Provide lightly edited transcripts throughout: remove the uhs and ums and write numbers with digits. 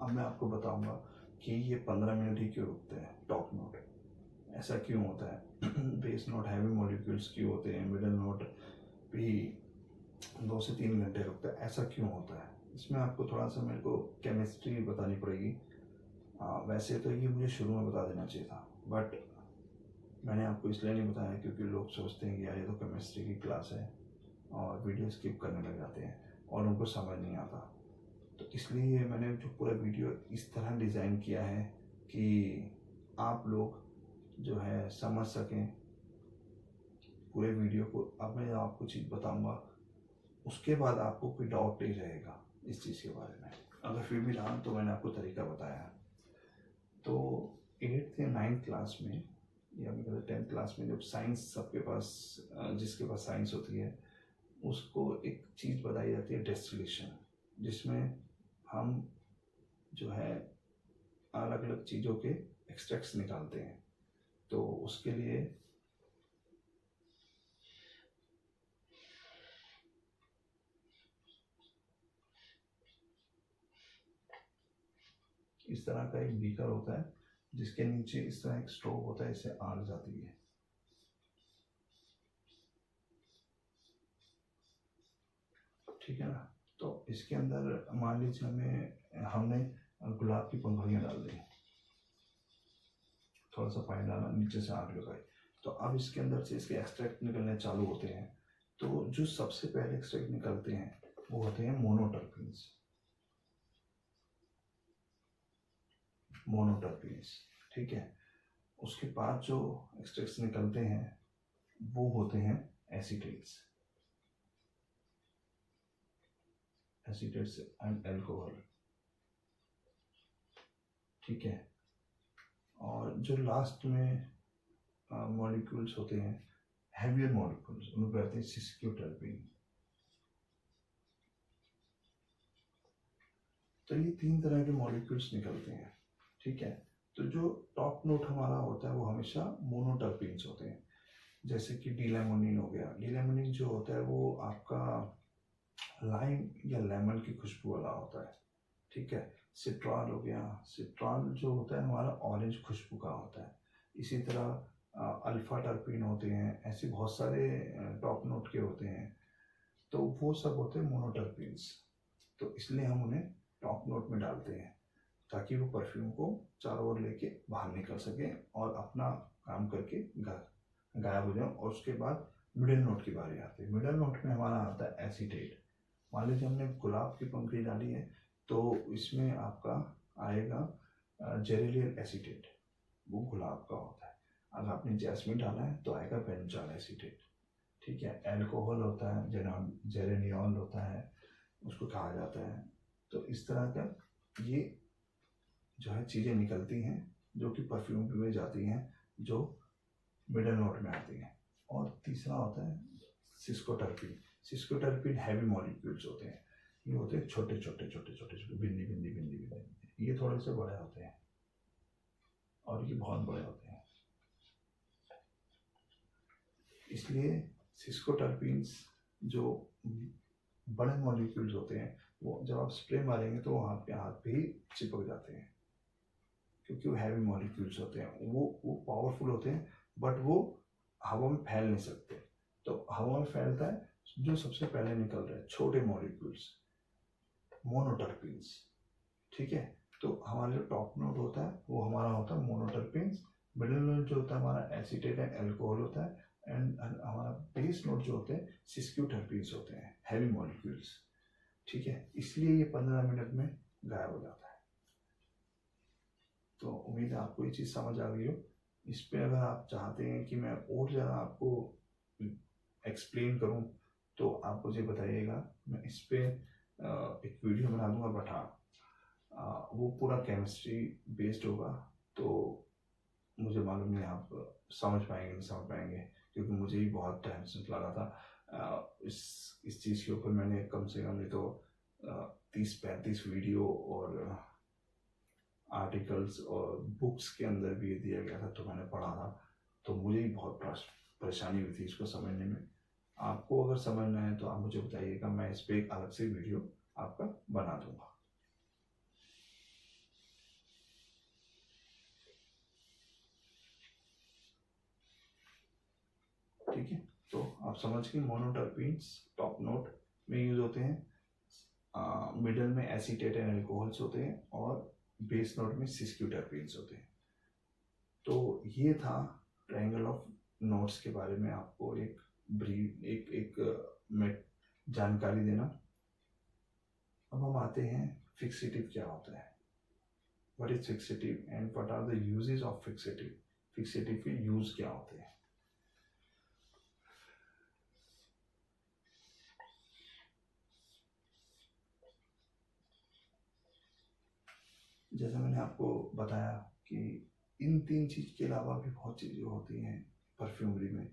अब मैं आपको बताऊंगा कि ये 15 मिनट ही क्यों रुकते हैं टॉप नोट, ऐसा क्यों होता है। बेस नोट हैवी मॉलिक्यूल्स क्यों होते हैं, मिडल नोट भी 2 से 3 घंटे रुकता है, ऐसा क्यों होता है। इसमें आपको थोड़ा सा मेरे को केमिस्ट्री बतानी पड़ेगी। वैसे तो ये मुझे शुरू में बता देना चाहिए था, बट मैंने आपको इसलिए नहीं बताया क्योंकि लोग सोचते हैं कि यार ये तो केमिस्ट्री की क्लास है और वीडियो स्किप करने लग जाते हैं और उनको समझ नहीं आता। तो इसलिए मैंने जो पूरा वीडियो इस तरह डिज़ाइन किया है कि आप लोग जो है समझ सकें पूरे वीडियो को। अब मैं आपको चीज़ बताऊंगा, उसके बाद आपको कोई डाउट नहीं रहेगा इस चीज़ के बारे में। अगर फिर भी रहा तो मैंने आपको तरीका बताया। तो 8th या 9th क्लास में या मतलब 10th क्लास में जब साइंस सबके पास, जिसके पास साइंस होती है उसको एक चीज़ बताई जाती है डेस्टिलेशन, जिसमें हम जो है अलग अलग चीज़ों के एक्सट्रैक्ट्स निकालते हैं। तो उसके लिए इस तरह का एक बीकर होता है जिसके नीचे इस तरह एक स्ट्रोक होता है, इससे आग जाती है। ठीक है ना। तो इसके अंदर मान लीजिए हमने गुलाब की पंखुड़ियाँ डाल दी, थोड़ा सा पानी डाला, नीचे से आग लगाई, तो अब इसके अंदर से इसके एक्सट्रैक्ट निकलने चालू होते हैं। तो जो सबसे पहले एक्सट्रैक्ट निकलते हैं वो होते हैं मोनोटर्पीन्स। मोनोटर्पीन्स, ठीक है। उसके बाद जो एक्सट्रैक्ट्स निकलते हैं वो होते हैं एसीटेट्स, एसीटेट्स एंड अल्कोहल, ठीक है। और जो लास्ट में मॉलिक्यूल्स होते हैं, हैवियर मॉलिक्यूल्स, उनको कहते हैं सिस्क्योटर्पीन। तो ये 3 तरह के मॉलिक्यूल्स निकलते हैं, ठीक है। तो जो टॉप नोट हमारा होता है वो हमेशा मोनोटर्पीन्स होते हैं। जैसे कि डीलेमोनिन हो गया, डीलेमोनिन जो होता है वो आपका लाइम या लेमन की खुशबू वाला होता है, ठीक है। सिट्रॉल हो गया, सिट्रॉल जो होता है हमारा ऑरेंज खुशबू का होता है। इसी तरह अल्फा टर्पीन होते हैं, ऐसे बहुत सारे टॉप नोट के होते हैं। तो वो सब होते हैं मोनोटर्पीन्स। तो इसलिए हम उन्हें टॉप नोट में डालते हैं ताकि वो परफ्यूम को चारों ओर लेके बाहर निकल सके और अपना काम करके गायब हो जाए। और उसके बाद मिडिल नोट की बारी आती है। मिडिल नोट में हमारा आता है एसीटेट। मान लीजिए हमने गुलाब की पंखुड़ी डाली है तो इसमें आपका आएगा जेरेलियल एसीटेट, वो गुलाब का होता है। अगर आपने जैस्मिन डाला है तो आएगा बेंजॉल एसीटेट, ठीक है। अल्कोहल होता है, जेरेनियल होता है, उसको कहा जाता है। तो इस तरह का ये जो है चीज़ें निकलती हैं जो कि परफ्यूम में जाती हैं, जो मिडल नोट में आती हैं। और तीसरा होता है सिस्कोटर्पिन। सिस्कोटर्पिन हैवी मॉलिक्यूल्स होते हैं, ये होते हैं छोटे छोटे छोटे छोटे छोटे बिंदी बिंदी बिंदी बिंदी, ये थोड़े से बड़े होते हैं और ये बहुत बड़े होते हैं। इसलिए सिस्कोटर्पिन्स जो बड़े मॉलिक्यूल्स होते हैं वो जब आप स्प्रे मारेंगे तो वो आपके हाथ पे ही चिपक जाते हैं, क्योंकि वो हैवी मॉलिक्यूल्स होते हैं। वो पावरफुल होते हैं बट वो हवा में फैल नहीं सकते। तो हवा में फैलता है जो सबसे पहले निकल रहे हैं छोटे मॉलिक्यूल्स, मोनोटर्पीन्स, ठीक है। तो हमारा जो टॉप नोट होता है वो हमारा होता है मोनोटर्पीन्स। मिडिल नोट जो होता है हमारा एसीटेट एंड अल्कोहल होता है। एंड हमारा बेस नोट जो होते हैं सिस्क्यूटर्पीन्स होते हैं, हैवी मॉलिक्यूल्स, ठीक है। इसलिए ये 15 मिनट में गायब हो जाता है। तो उम्मीद है आपको ये चीज़ समझ आ गई हो। इस पे अगर आप चाहते हैं कि मैं और ज़्यादा आपको एक्सप्लेन करूं तो आप मुझे बताइएगा, मैं इस पे एक वीडियो बना दूंगा। बट हाँ, वो पूरा केमिस्ट्री बेस्ड होगा, तो मुझे मालूम नहीं आप समझ पाएंगे नहीं समझ पाएंगे, क्योंकि मुझे ही बहुत टाइम से लगा था। इस चीज़ के ऊपर मैंने कम से कम नहीं तो 30-35 वीडियो और आर्टिकल्स और बुक्स के अंदर भी दिया गया था, तो मैंने पढ़ा था। तो मुझे ही बहुत परेशानी हुई थी इसको समझने में। आपको अगर समझना है तो आप मुझे बताइएगा, मैं इस पर एक अलग से वीडियो आपका बना दूंगा। ठीक है, तो आप समझ के मोनोटर्पीन्स टॉप नोट में यूज होते हैं, मिडल में एसीटेट एंड अल्कोहल्स होते हैं और बेस नोट में सिस्क्यूटर्पीन्स होते हैं। तो ये था ट्रायंगल ऑफ नोट्स के बारे में आपको एक ब्रीफ एक जानकारी देना। अब हम आते हैं फिक्सेटिव क्या होता है, what is fixative and what are the uses of fixative, fixative के यूज क्या होते हैं। जैसे मैंने आपको बताया कि इन 3 चीज के अलावा भी बहुत चीजें होती हैं परफ्यूमरी में,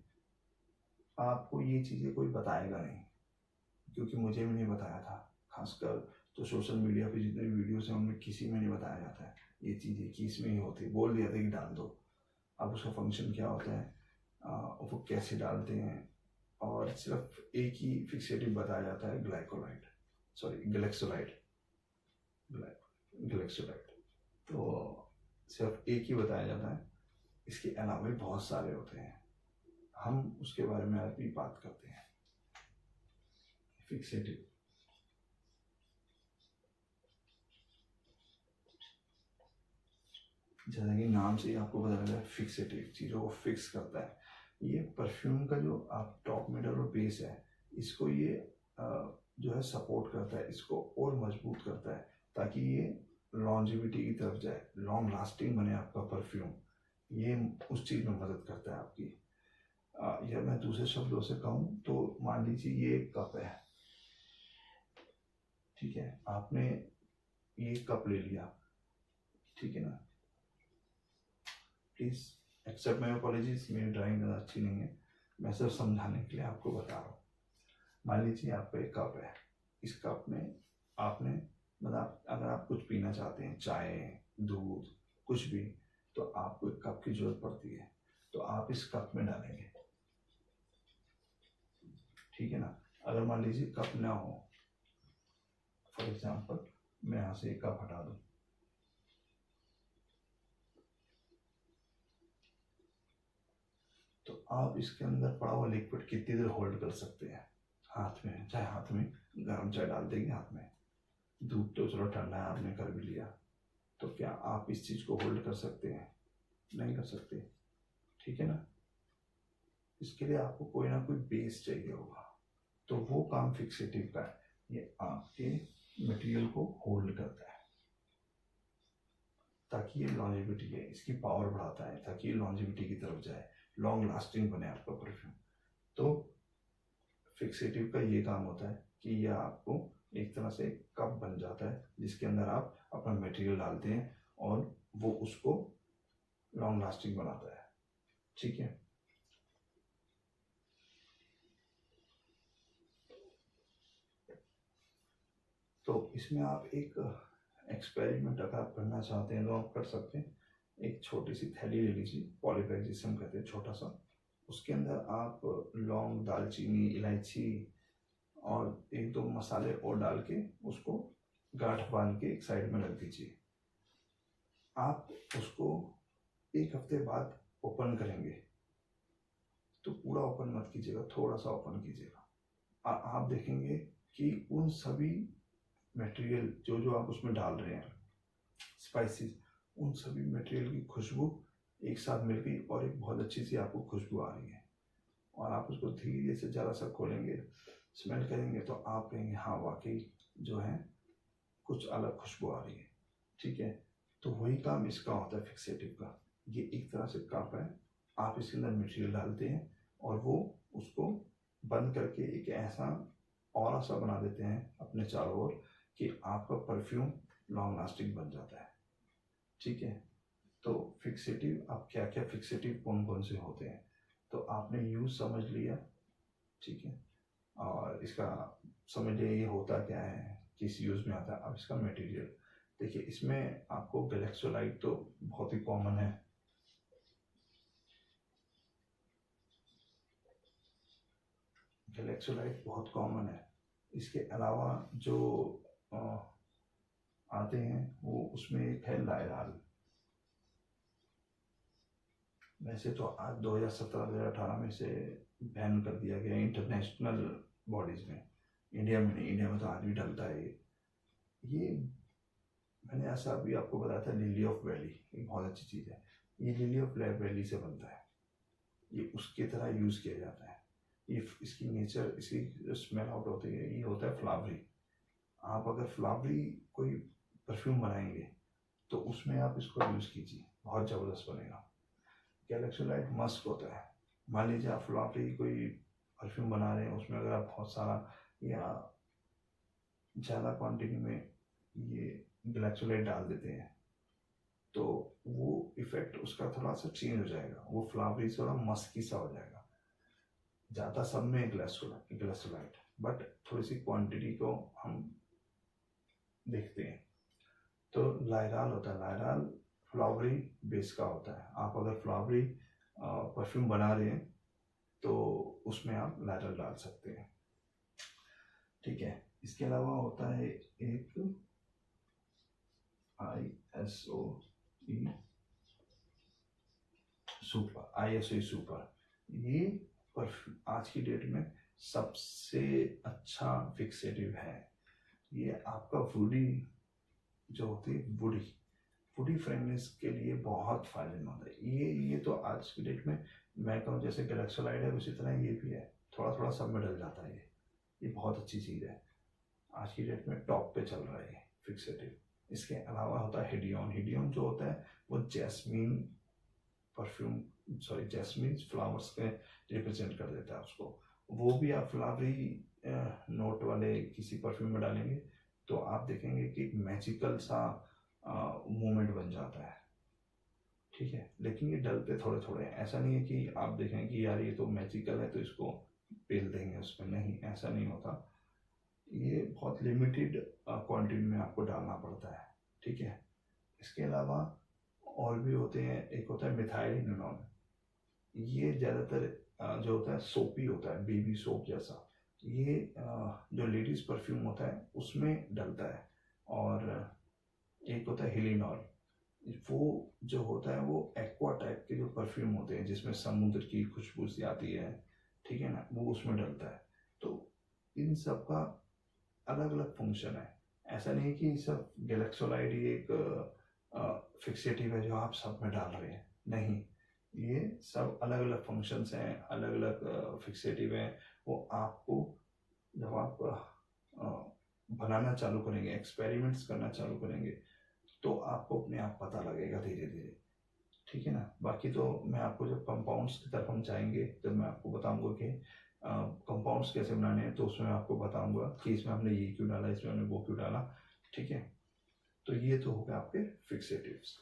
आपको ये चीजें कोई बताएगा नहीं, क्योंकि मुझे भी नहीं बताया था। खासकर तो सोशल मीडिया पे जितने वीडियोस हैं उनमें किसी में नहीं बताया जाता है ये चीज़ें कि इसमें ही होती है, बोल दिया था कि डाल दो। अब उसका फंक्शन क्या होता है, वो कैसे डालते हैं, और सिर्फ एक ही फिक्सेटिव बताया जाता है, ग्लाइकोलाइड, सॉरी ग्लेक्सोलाइड, ग्लेक्सोलाइड, तो सिर्फ एक ही बताया जाता है। इसके अलावा भी बहुत सारे होते हैं, हम उसके बारे में आज भी बात करते हैं। फिक्सेटिव, जैसा कि नाम से ही आपको पता लग रहा है, फिक्सेटिव, चीज़ों को फिक्स करता है। ये परफ्यूम का जो आप टॉप, मिडल और बेस है, इसको ये जो है सपोर्ट करता है, इसको और मजबूत करता है ताकि ये लॉन्जिविटी की तरफ जाए, लॉन्ग लास्टिंग बने आपका परफ्यूम। ये उस चीज़ में मदद करता है आपकी। या मैं दूसरे शब्दों से कहूँ तो मान लीजिए ये एक कप है, ठीक है, आपने ये कप ले लिया, ठीक है ना, प्लीज़ एक्सेप्ट माई अपॉलॉजीज, मेरी ड्राइंग ज़्यादा अच्छी नहीं है, मैं सिर्फ समझाने के लिए आपको बता रहा हूँ। मान लीजिए आपका एक कप है, इस कप में आपने, मतलब अगर आप कुछ पीना चाहते हैं, चाय, दूध, कुछ भी, तो आपको एक कप की जरूरत पड़ती है, तो आप इस कप में डालेंगे, ठीक है ना। अगर मान लीजिए कप ना हो, फॉर एग्जाम्पल मैं यहाँ से एक कप हटा दूँ, तो आप इसके अंदर पड़ा हुआ लिक्विड कितनी देर होल्ड कर सकते हैं, हाथ में, चाहे हाथ में गर्म चाय डाल देंगे, हाथ में दूध तो चलो ठंडा है आपने कर भी लिया, तो क्या आप इस चीज़ को होल्ड कर सकते हैं, नहीं कर सकते, ठीक है ना। इसके लिए आपको कोई ना कोई बेस चाहिए होगा, तो वो काम फिक्सेटिव का है, ये आपके मटेरियल को होल्ड करता है ताकि ये लॉन्जिविटी है, इसकी पावर बढ़ाता है ताकि ये लॉन्जिविटी की तरफ जाए, लॉन्ग लास्टिंग बने आपका परफ्यूम। तो फिक्सेटिव का ये काम होता है कि यह आपको एक तरह से कप बन जाता है जिसके अंदर आप अपना मटेरियल डालते हैं और वो उसको लॉन्ग लास्टिंग बनाता है, ठीक है। तो इसमें आप एक एक्सपेरिमेंट अगर आप करना चाहते हैं तो आप कर सकते हैं। एक छोटी सी थैली ले लीजिए, पॉलीबैग जिसे हम कहते हैं, छोटा सा, उसके अंदर आप लौंग, दालचीनी, इलायची और एक दो मसाले और डाल के उसको गांठ बांध के एक साइड में रख दीजिए। आप उसको एक हफ्ते बाद ओपन करेंगे, तो पूरा ओपन मत कीजिएगा, थोड़ा सा ओपन कीजिएगा। आप देखेंगे कि उन सभी मटेरियल जो जो आप उसमें डाल रहे हैं, स्पाइसेस, उन सभी मटेरियल की खुशबू एक साथ मिल गई और एक बहुत अच्छी सी आपको खुशबू आ रही है। और आप उसको धीरे से ज़रा सा खोलेंगे, स्मेल करेंगे, तो आप कहेंगे हाँ वाकई जो है कुछ अलग खुशबू आ रही है, ठीक है। तो वही काम इसका होता है फिक्सेटिव का। ये एक तरह से कप है, आप इसके अंदर मटेरियल डालते हैं और वो उसको बंद करके एक ऐसा ऑरा सा बना देते हैं अपने चारों ओर कि आपका परफ्यूम लॉन्ग लास्टिंग बन जाता है, ठीक है। तो फिक्सेटिव, आप क्या क्या फिक्सेटिव कौन कौन से होते हैं, तो आपने यूज समझ लिया, ठीक है। और इसका समझ लिया ये होता क्या है, किस यूज में आता है। अब इसका मटेरियल देखिए, इसमें आपको गैलेक्सोलाइट तो बहुत ही कॉमन है, गैलेक्सोलाइट बहुत कॉमन है। इसके अलावा जो आते हैं वो, उसमें एक है लायराल। वैसे तो आज 2017-2018 में से बैन कर दिया गया इंटरनेशनल बॉडीज में, इंडिया में नहीं। इंडिया में तो आज भी डलता है ये मैंने ऐसा अभी आपको बताया था, लिली ऑफ वैली एक बहुत अच्छी चीज़ है। ये लिली ऑफ वैली से बनता है, ये उसकी तरह यूज़ किया जाता है। ये इसकी नेचर, इसकी स्मेल आउट होती है, ये होता है फ्लावरी। आप अगर फ्लावरी कोई परफ्यूम बनाएंगे तो उसमें आप इसको यूज़ कीजिए, बहुत ज़बरदस्त बनेगा। गैलेक्सोलाइट मस्क होता है। मान लीजिए आप फ्लावरी कोई परफ्यूम बना रहे हैं, उसमें अगर आप बहुत सारा या ज़्यादा क्वांटिटी में ये गैलेक्सोलाइट डाल देते हैं तो वो इफेक्ट उसका थोड़ा सा चेंज हो जाएगा, वो फ्लावरी से थोड़ा मस्की सा हो जाएगा। ज़्यादा सब में ग्लिसरॉलाइट, बट थोड़ी सी क्वांटिटी को हम देखते हैं। तो लायराल होता है, लायराल फ्लावरी बेस का होता है। आप अगर फ्लावरी परफ्यूम बना रहे हैं तो उसमें आप लायराल डाल सकते हैं, ठीक है। इसके अलावा होता है एक ISO सुपर, ISO सुपर। ये आज की डेट में सबसे अच्छा फिक्सेटिव है। ये आपका वुडी जो होती है, वुडी फ्रेगनेंस के लिए बहुत फायदेमंद है। ये तो आज की डेट में मैं कहूँ जैसे गैलेक्सोलाइड है उसी तरह ये भी है, थोड़ा थोड़ा सब में डल जाता है। ये बहुत अच्छी चीज़ है, आज की डेट में टॉप पे चल रहा है फिक्सेटिव। इसके अलावा होता है हिडियन। हिडियन जो होता है वो jasmine perfume, sorry jasmine flowers के रिप्रेजेंट कर देता है उसको। वो भी आप फ्लावरी नोट वाले किसी परफ्यूम में डालेंगे तो आप देखेंगे कि एक मैजिकल सा मोमेंट बन जाता है, ठीक है। लेकिन ये डलते थोड़े थोड़े हैं, ऐसा नहीं है कि आप देखें कि यार ये तो मैजिकल है तो इसको पेल देंगे उसमें, नहीं, ऐसा नहीं होता। ये बहुत लिमिटेड क्वांटिटी में आपको डालना पड़ता है, ठीक है। इसके अलावा और भी होते हैं, एक होता है मिथाइलिनोल। ये ज़्यादातर जो होता है सोपी होता है, बेबी सोप जैसा। ये जो लेडीज़ परफ्यूम होता है उसमें डलता है। और एक होता है हिलिनॉल। वो जो होता है वो एक्वा टाइप के जो परफ्यूम होते हैं जिसमें समुद्र की खुशबू सी आती है, ठीक है ना, वो उसमें डलता है। तो इन सब का अलग अलग फंक्शन है। ऐसा नहीं कि सब गैलेक्सोलाइड ही एक फिक्सेटिव है जो आप सब में डाल रहे हैं, नहीं। ये सब अलग अलग फंक्शंस हैं, अलग अलग फिक्सेटिव हैं। वो आपको जब आप बनाना चालू करेंगे, एक्सपेरिमेंट्स करना चालू करेंगे तो आपको अपने आप पता लगेगा धीरे धीरे, ठीक है ना। बाकी तो मैं आपको जब कंपाउंड्स की तरफ हम जाएंगे तब मैं आपको बताऊंगा कि कंपाउंड्स कैसे बनाने हैं, तो उसमें आपको बताऊंगा कि इसमें हमने ये क्यों डाला, इसमें हमने वो क्यों डाला, ठीक है। तो ये तो हो गया आपके फिक्सेटिव्स।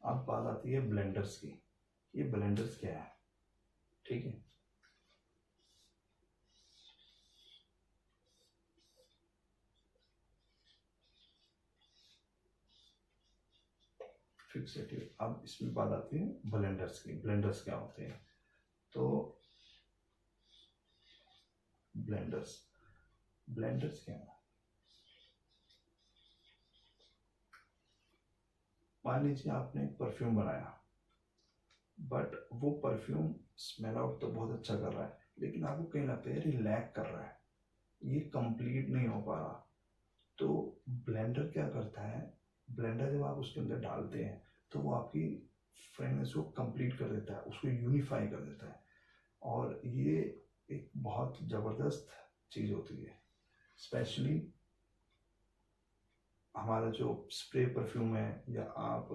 अब बात आती है ब्लेंडर्स की। ये ब्लेंडर्स क्या है, ठीक है। फिक्सेटिव, अब इसमें बात आती है ब्लेंडर्स की। ब्लेंडर्स क्या होते हैं, तो ब्लेंडर्स ब्लेंडर्स क्या है। मान लीजिए आपने एक परफ्यूम बनाया, बट वो परफ्यूम स्मेल आउट तो बहुत अच्छा कर रहा है, लेकिन आपको कहीं लगता है यार ये लैग कर रहा है, ये कंप्लीट नहीं हो पा रहा। तो ब्लेंडर क्या करता है, ब्लेंडर जब आप उसके अंदर डालते हैं तो वो आपकी फ्रेगनेंस को कंप्लीट कर देता है, उसको यूनिफाई कर देता है। और ये एक बहुत ज़बरदस्त चीज़ होती है। स्पेशली हमारा जो स्प्रे परफ्यूम है, या आप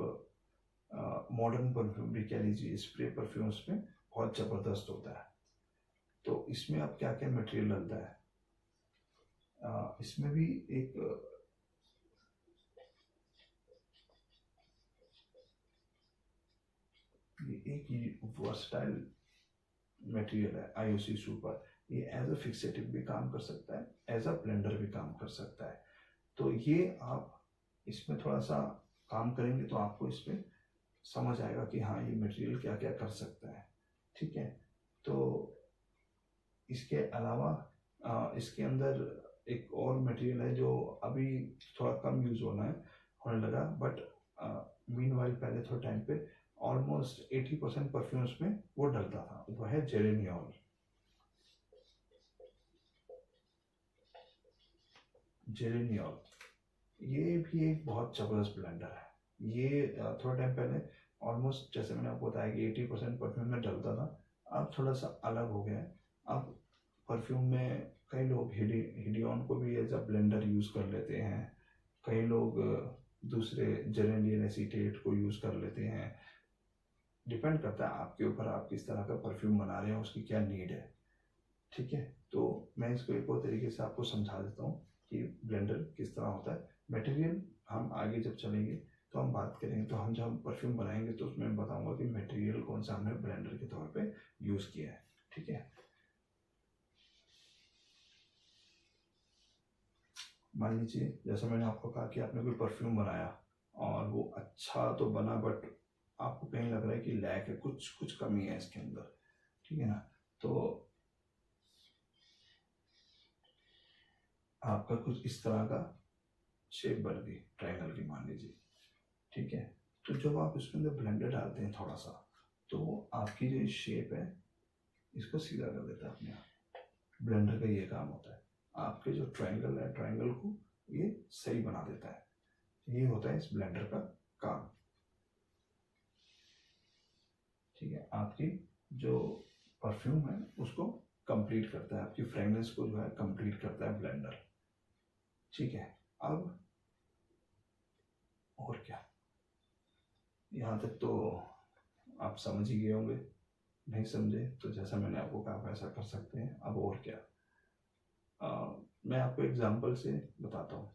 मॉडर्न परफ्यूम भी कह लीजिए, स्प्रे परफ्यूम्स में बहुत ज़बरदस्त होता है। तो इसमें अब क्या क्या मटेरियल डलता है, इसमें भी एक वर्सटाइल मटेरियल है IOC सुपर। ये एज अ फिक्सेटिव भी काम कर सकता है, एज अ ब्लेंडर भी काम कर सकता है। तो ये आप इसमें थोड़ा सा काम करेंगे तो आपको इसमें समझ आएगा कि हाँ ये मटेरियल क्या क्या कर सकता है, ठीक है। तो इसके अलावा इसके अंदर एक और मटेरियल है जो अभी थोड़ा कम यूज़ होना है, होने लगा, बट मीनवाइल पहले थोड़े टाइम पे ऑलमोस्ट 80% परफ्यूम्स में वो डलता था, वो है जेरेनियल। जेरेनियल ये भी एक बहुत ज़बरदस्त ब्लेंडर है। ये थोड़ा टाइम पहले ऑलमोस्ट जैसे मैंने आपको बताया कि 80% परफ्यूम में डलता था, अब थोड़ा सा अलग हो गया है। अब परफ्यूम में कई लोग हिडियन को भी एज अ ब्लेंडर यूज़ कर लेते हैं, कई लोग दूसरे जेरेनियल एसीटेट को यूज़ कर लेते हैं। डिपेंड करता है आपके ऊपर, आप किस तरह का परफ्यूम बना रहे हैं, उसकी क्या नीड है। ठीक है, तो मैं इसको एक और तरीके से आपको समझा देता हूँ कि ब्लेंडर किस तरह होता है। मटेरियल हम आगे जब चलेंगे तो हम बात करेंगे, तो हम जब परफ्यूम बनाएंगे तो उसमें मैं बताऊंगा कि मटेरियल कौन सा हमने ब्लेंडर के तौर पे यूज़ किया है। ठीक है, मान लीजिए जैसे मैंने आपको कहा कि आपने कोई परफ्यूम बनाया और वो अच्छा तो बना, बट आपको कहीं लग रहा है कि लैक है, कुछ कुछ कमी है इसके अंदर। ठीक है ना, तो आपका कुछ इस तरह का शेप बन गई ट्रायंगल की, मान लीजिए। ठीक है, तो जब आप इसके अंदर ब्लेंडर डालते हैं थोड़ा सा, तो आपकी जो शेप है इसको सीधा कर देता है अपने आप। ब्लेंडर का ये काम होता है, आपके जो ट्रायंगल है, ट्रायंगल को ये सही बना देता है। ये होता है इस ब्लेंडर का काम। ठीक है, आपकी जो परफ्यूम है उसको कंप्लीट करता है, आपकी फ्रेगनेंस को जो है कंप्लीट करता है ब्लेंडर। ठीक है, अब और क्या, यहाँ तक तो आप समझ ही गए होंगे। नहीं समझे तो जैसा मैंने आपको कहा वैसा कर सकते हैं। अब और क्या, मैं आपको एग्जांपल से बताता हूँ।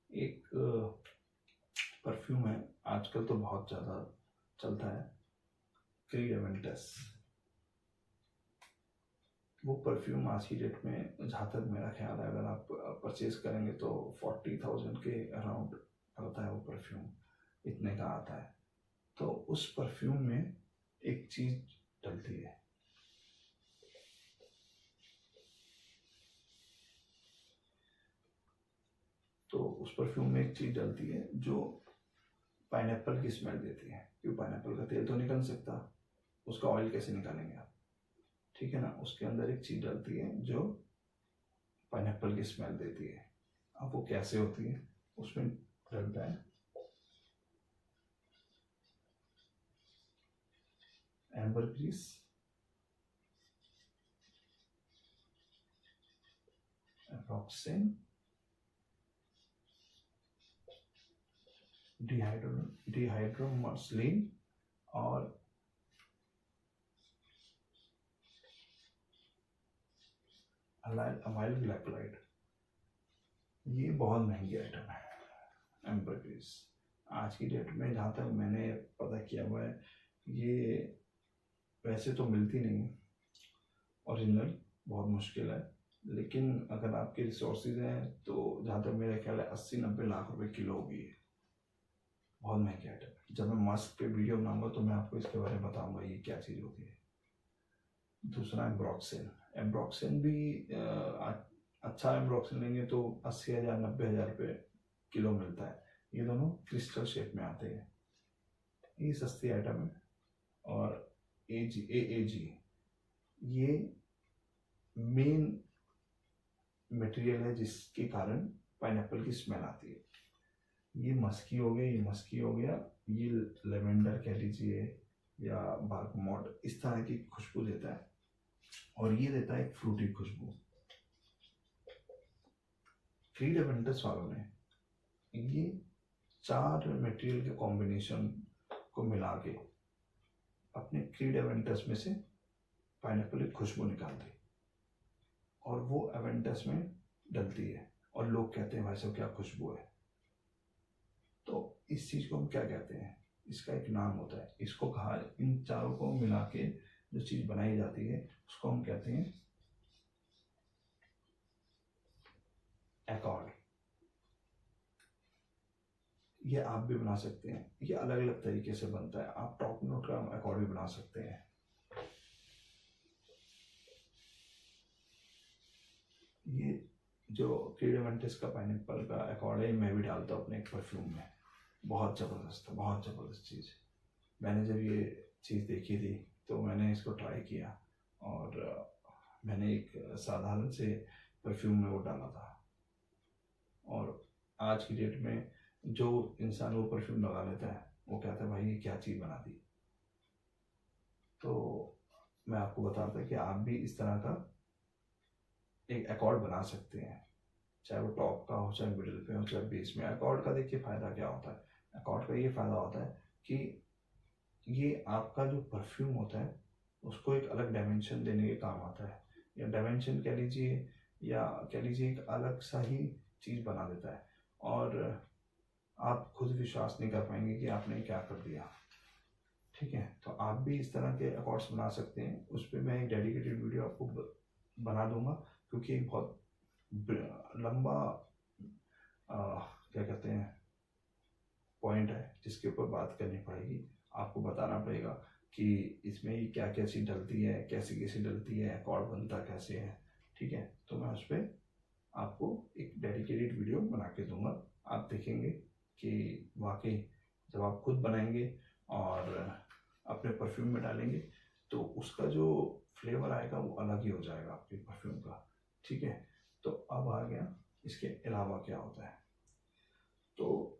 एक परफ्यूम है, आजकल तो बहुत ज़्यादा चलता है, क्रीड एवेंटस। वो परफ्यूम आज की डेट में जहाँ तक मेरा ख्याल है, अगर आप परचेज करेंगे तो 40,000 के अराउंड पड़ता है वो परफ्यूम, इतने का आता है। तो उस परफ्यूम में एक चीज़ डलती है, तो उस परफ्यूम में एक चीज़ डलती है जो पाइनएप्पल की स्मेल देती है। क्योंकि पाइनएप्पल का तेल तो निकल सकता, उसका ऑयल कैसे निकालेंगे आप। ठीक है ना, उसके अंदर एक चीज़ डलती है जो पाइनएप्पल की स्मेल देती है। अब वो कैसे होती है, उसमें डलता है एम्बरग्रीस, एप्रोक्सिन, डिहाइड्रोमर्सलिन और अमाइल ग्लाइकोलाइड। ये बहुत महंगी आइटम है एम्बरग्रीस। आज की डेट में जहाँ तक मैंने पता किया हुआ है, ये वैसे तो मिलती नहीं, ओरिजिनल बहुत मुश्किल है। लेकिन अगर आपके रिसोर्सेज हैं तो जहाँ तक मेरा ख्याल है 80-90 लाख रुपए किलो होगी ये। बहुत महंगी आइटम है। जब मैं मस्क पे वीडियो बनाऊंगा तो मैं आपको इसके बारे में बताऊंगा ये क्या चीज़ होती है। दूसरा एम्ब्रोक्सिन। एम्ब्रोक्सिन भी अच्छा एम्ब्रोक्सिन लेंगे तो 80,000 90,000 रुपये किलो मिलता है। ये दोनों क्रिस्टल शेप में आते हैं, ये सस्ती आइटम है। और ए जी ये मेन मटेरियल है जिसके कारण पाइनएप्पल की स्मेल आती है। ये मस्की हो गया, ये मस्की हो गया, ये लेवेंडर कह लीजिए या बार्कमोड, इस तरह की खुशबू देता है। और ये देता है एक फ्रूटी खुशबू। क्रीड एवेंटस वालों ने ये 4 मटेरियल के कॉम्बिनेशन को मिला के अपने क्रीड एवेंटस में से पाइनएप्पल की खुशबू निकाल दी, और वो एवेंटस में डलती है और लोग कहते हैं भाई साहब क्या खुशबू है। तो इस चीज़ को हम क्या कहते हैं, इसका एक नाम होता है। इसको कहा, इन चारों को मिला के जो चीज़ बनाई जाती है उसको हम कहते हैं एकॉर्ड। ये आप भी बना सकते हैं, ये अलग अलग तरीके से बनता है। आप टॉप नोट का एकॉर्ड भी बना सकते हैं। ये जो क्रीड एवेंटस का पाइनएप्पल का एकॉर्ड है, मैं भी डालता हूँ अपने एक परफ्यूम में। बहुत ज़बरदस्त है, बहुत ज़बरदस्त चीज़। मैंने जब ये चीज़ देखी थी तो मैंने इसको ट्राई किया, और मैंने एक साधारण से परफ्यूम में वो डाला था, और आज की डेट में जो इंसान वो परफ्यूम लगा लेता है वो कहता है भाई ये क्या चीज़ बना दी। तो मैं आपको बता रहा था कि आप भी इस तरह का एक अकॉर्ड बना सकते हैं, चाहे वो टॉप का हो, चाहे मिडिल पे हो, चाहे बेस में। अकॉर्ड का देखिए फ़ायदा क्या होता है, अकॉर्ड का ये फ़ायदा होता है कि ये आपका जो परफ्यूम होता है उसको एक अलग डायमेंशन देने के काम आता है, या डायमेंशन कह लीजिए, या कह लीजिए एक अलग सा ही चीज़ बना देता है, और आप खुद विश्वास नहीं कर पाएंगे कि आपने क्या कर दिया। ठीक है, तो आप भी इस तरह के अकॉर्ड्स बना सकते हैं। उस पर मैं एक डेडिकेटेड वीडियो आपको बना दूंगा, क्योंकि एक बहुत लंबा क्या कहते हैं पॉइंट है जिसके ऊपर बात करनी पड़ेगी। आपको बताना पड़ेगा कि इसमें ये क्या क्या चीज़ डलती है, कैसी कैसी डलती है, अकॉर्ड बनता कैसे है। ठीक है, तो मैं उस पर आपको एक डेडिकेटेड वीडियो बना के दूंगा। आप देखेंगे कि वाकई जब आप खुद बनाएंगे और अपने परफ्यूम में डालेंगे तो उसका जो फ्लेवर आएगा वो अलग ही हो जाएगा आपके परफ्यूम का। ठीक है, तो अब आ गया इसके अलावा क्या होता है। तो